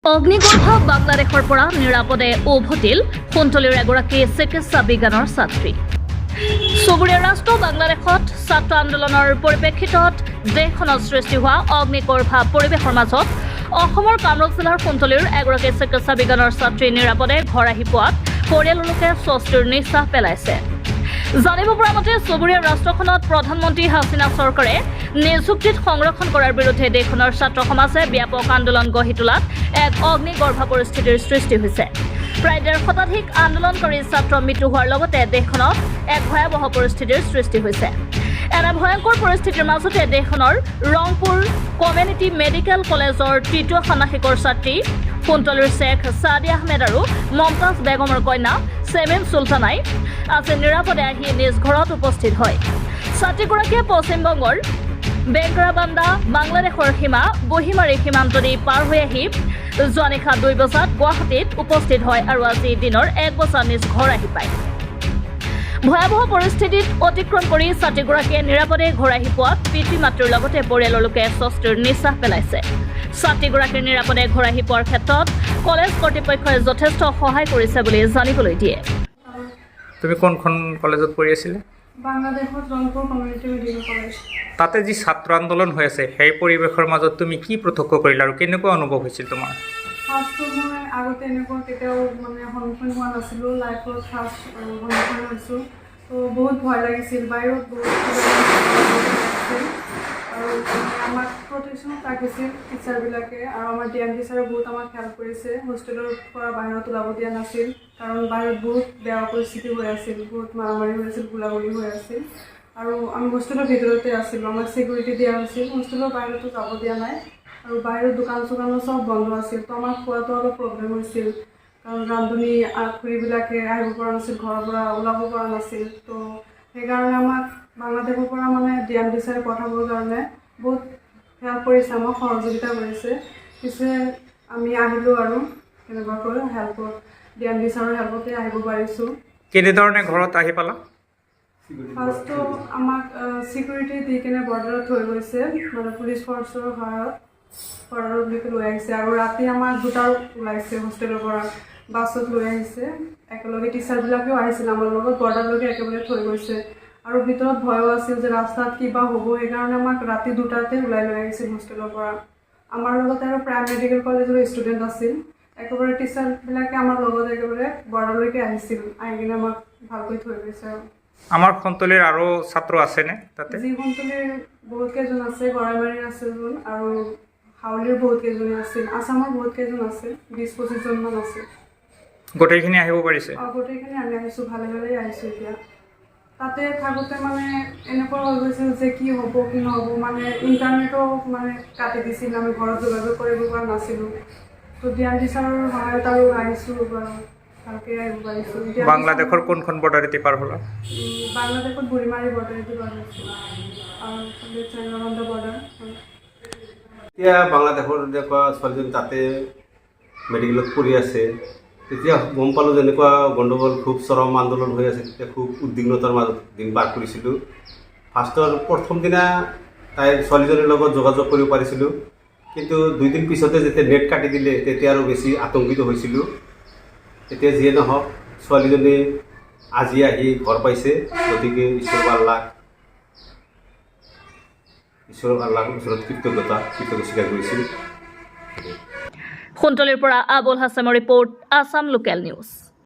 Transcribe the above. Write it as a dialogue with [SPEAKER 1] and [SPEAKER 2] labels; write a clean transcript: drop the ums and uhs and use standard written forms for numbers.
[SPEAKER 1] অগ্নিগৰ্ভ বাংলাদেশৰ পৰা নিৰাপদে উভতিল কুন্তলীৰ এগৰাকী চিকিৎসা বিজ্ঞানৰ ছাত্ৰী। চুবুৰীয়া ৰাষ্ট্ৰ বাংলাদেশত ছাত্ৰ আন্দোলনৰ পৰিপ্ৰেক্ষিতত দেশখনত সৃষ্টি হোৱা অগ্নিগৰ্ভ পৰিৱেশৰ মাজত অসমৰ কামৰূপ জিলাৰ কুন্তলীৰ এগৰাকী চিকিৎসা বিজ্ঞানৰ ছাত্ৰী নিৰাপদে ঘৰ আহি পোৱাত পৰিয়ালৰ লোকে স্বস্তিৰ নিশ্বাস পেলাইছে। জানিব পৰা মতে চুবুৰীয়া ৰাষ্ট্ৰখনত প্ৰধানমন্ত্ৰী হাছিনা চৰকাৰে নিযুক্তিত সংৰক্ষণ কৰাৰ বিৰুদ্ধে দেশখনৰ ছাত্ৰ সমাজে ব্যাপক আন্দোলন গঢ়ি তোলাত এক অগ্নিগৰ্ভ পৰিস্থিতিৰ সৃষ্টি হৈছে। প্ৰায় ১৫০ শতাধিক আন্দোলনকাৰী ছাত্ৰ মৃত্যু হোৱাৰ লগতে দেশখনত এক ভয়াৱহ পৰিস্থিতিৰ সৃষ্টি হৈছে। এনে ভয়ংকৰ পৰিস্থিতিৰ মাজতে দেশখনৰ ৰংপুৰ কমিউনিটি মেডিকেল কলেজৰ তৃতীয় ষান্মাসিকৰ ছাত্ৰী কুন্তলীৰ শ্বেখ ছাদি আহমেদ আৰু মমতাজ বেগমৰ কন্যা চেমিন চুলতানাই আজি নিৰাপদে আহি নিজ ঘৰত উপস্থিত হয়। ছাত্ৰীগৰাকীয়ে পশ্চিমবংগৰ বেংকৰাবান্দা বাংলাদেশৰ সীমা বহিমাৰী সীমান্ত দি পাৰ হৈ আহি যোৱা নিশা ২ বজাত গুৱাহাটীত উপস্থিত হয় আৰু আজি দিনৰ ১ বজাত নিজ ঘৰ আহি পায়। ভয়াৱহ পৰিস্থিতিত অতিক্ৰম কৰি ছাত্ৰীগৰাকীয়ে নিৰাপদে ঘৰ আহি পোৱাত পিতৃ মাতৃৰ লগতে পৰিয়ালৰ লোকে স্বস্তিৰ নিশ্বাস পেলাইছে। ছাত্ৰীগৰাকীৰ নিৰাপদে ঘৰ আহি পোৱাৰ ক্ষেত্ৰত কলেজ কৰ্তৃপক্ষই যথেষ্ট সহায় কৰিছে বুলি জানিবলৈ দিয়ে।
[SPEAKER 2] তুমি কোনখন কলেজত পঢ়ি আছিলে?
[SPEAKER 3] বাংলাদেশত ৰংপুৰ কমিউনিটি মেডিকেল কলেজ।
[SPEAKER 2] তাতে যি ছাত্ৰ আন্দোলন হৈ আছে সেই পৰিৱেশৰ মাজত তুমি কি প্ৰত্যক্ষ কৰিলা আৰু কেনেকুৱা অনুভৱ হৈছিল তোমাৰ?
[SPEAKER 3] ফাৰ্ষ্টটো মই আগতে এনেকুৱা কেতিয়াও সন্মুখীন হোৱা নাছিলোঁ, লাইফত ফাৰ্ষ্ট সন্মুখীন হৈছোঁ। তো বহুত ভয় লাগিছিল, বাহিৰত বহুত লাগিছিল আৰু আমাক প্ৰটেকশ্যন ৰাখিছিল টিচাৰবিলাকে আৰু আমাৰ DMD ছাৰে বহুত আমাক হেল্প কৰিছে। হোষ্টেলৰ পৰা বাহিৰত ওলাব দিয়া নাছিল কাৰণ বাহিৰত বহুত বেয়া পৰিস্থিতি হৈ আছিল, বহুত মাৰামাৰি হৈ আছিল, গোলাগুলি হৈ আছিল আৰু আমি হোষ্টেলৰ ভিতৰতে আছিলোঁ। আমাক ছিকিউৰিটি দিয়া হৈছিল, হোষ্টেলৰ বাহিৰতো যাব দিয়া নাই আৰু বাহিৰত দোকান চোকানো চব বন্ধ আছিল। তো আমাৰ খোৱাটো অলপ প্ৰব্লেম হৈছিল কাৰণ ৰান্ধনি খুৰীবিলাকে আহিব পৰা নাছিল, ঘৰৰ পৰা ওলাব পৰা নাছিল। তো সেইকাৰণে আমাক বাংলাদেশৰ পৰা DMD ছাৰে পঠাবৰ কাৰণে বহুত হেল্প কৰিছে, আমাক সহযোগিতা কৰিছে। পিছে আমি আহিলোঁ আৰু কেনেবাকৈ হেল্পত DMD ছাৰৰ হেল্পতে আহিব পাৰিছোঁ।
[SPEAKER 2] কেনেধৰণে ঘৰত আহি পালা?
[SPEAKER 3] ফাৰ্ষ্টটো আমাক ছিকিউৰিটি দি কিনে বৰ্ডাৰত থৈ গৈছে, পুলিচ ফৰ্চৰ সহায়ত বৰ্ডাৰলৈকে লৈ আহিছে আৰু ৰাতি আমাক দুটাৰ ওলাইছে হোষ্টেলৰ পৰা, বাছত লৈ আহিছে। একেলগে টিচাৰবিলাকেও আহিছিল আমাৰ লগত, বৰ্ডাৰলৈকে একেবাৰে থৈ গৈছে আৰু ভিতৰত ভয়ো আছিল যে ৰাস্তাত কিবা হ'ব, সেইকাৰণে আমাক ৰাতি 2টাতে ওলাই লৈ আহিছিল হোষ্টেলৰ পৰা। আমাৰ লগতে আৰু প্ৰাইম মেডিকেল কলেজৰ ষ্টুডেণ্ট আছিল, একেবাৰে টিচাৰবিলাকে আমাৰ লগত একেবাৰে বৰ্ডাৰলৈকে আহিছিল, আহি কিনে আমাক ভালকৈ থৈ গৈছে। আৰু
[SPEAKER 2] আমাৰ কুন্তলীৰ আৰু ছাত্ৰ আছেনে তাতে?
[SPEAKER 3] যি কুন্তলীৰ বহুত কেইজন আছে, গৰাইমাৰীৰ আছে এজন আৰু হাউলিৰ বহুত কেইজনী আছিল, আছামৰ বহুত কেইজন আছে, ২০-২৫জনমান আছে।
[SPEAKER 2] গোটেইখিনি আহিব পাৰিছে?
[SPEAKER 3] গোটেইখিনি আমি আহিছোঁ, ভালে ভালেই আহিছোঁ। এতিয়া তাতে থাকোঁতে এনেকুৱা হৈ গৈছিল যে কি হ'ব কি নহ'ব, ইণ্টাৰনেটো কাটি দিছিল, আমি ঘৰত যোগাযোগ কৰিব পৰা নাছিলোঁ। তো DMD ছাৰৰ সহায়ত আৰু আহিছোঁ বাৰু, ভালকৈ আহিব পাৰিছোঁ।
[SPEAKER 2] বাংলাদেশৰ কোনখন বৰ্ডাৰেদি পাৰ হ'লা?
[SPEAKER 3] বাংলাদেশত বুঢ়ীমাৰী বৰ্ডাৰেদি পাৰ হৈছোঁ আৰু চাইনাবান্ধা বৰ্ডাৰ।
[SPEAKER 4] এতিয়া বাংলাদেশৰ যেনেকুৱা ছোৱালীজনী তাতে মেডিকেলত পঢ়ি আছে, তেতিয়া গম পালোঁ যেনেকুৱা গণ্ডগোল খুব চৰম আন্দোলন হৈ আছে, তেতিয়া খুব উদ্বিগ্নতাৰ মাজত দিন পাৰ কৰিছিলোঁ। ফাৰ্ষ্টৰ প্ৰথম দিনা তাইৰ ছোৱালীজনীৰ লগত যোগাযোগ কৰিব পাৰিছিলোঁ, কিন্তু 2 দিন পিছতে যেতিয়া নেট কাটি দিলে তেতিয়া আৰু বেছি আতংকিত হৈছিলোঁ। এতিয়া যিয়ে নহওক ছোৱালীজনী আজি আহি ঘৰ পাইছে, গতিকে ঈশ্বৰৰ আল্লাহৰ ওচৰত কৃতজ্ঞতা স্বীকাৰ কৰিছিল।
[SPEAKER 1] কুন্তলীৰ পৰা আবুল হাছামৰ ৰিপৰ্ট, আছাম লোকেল নিউজ।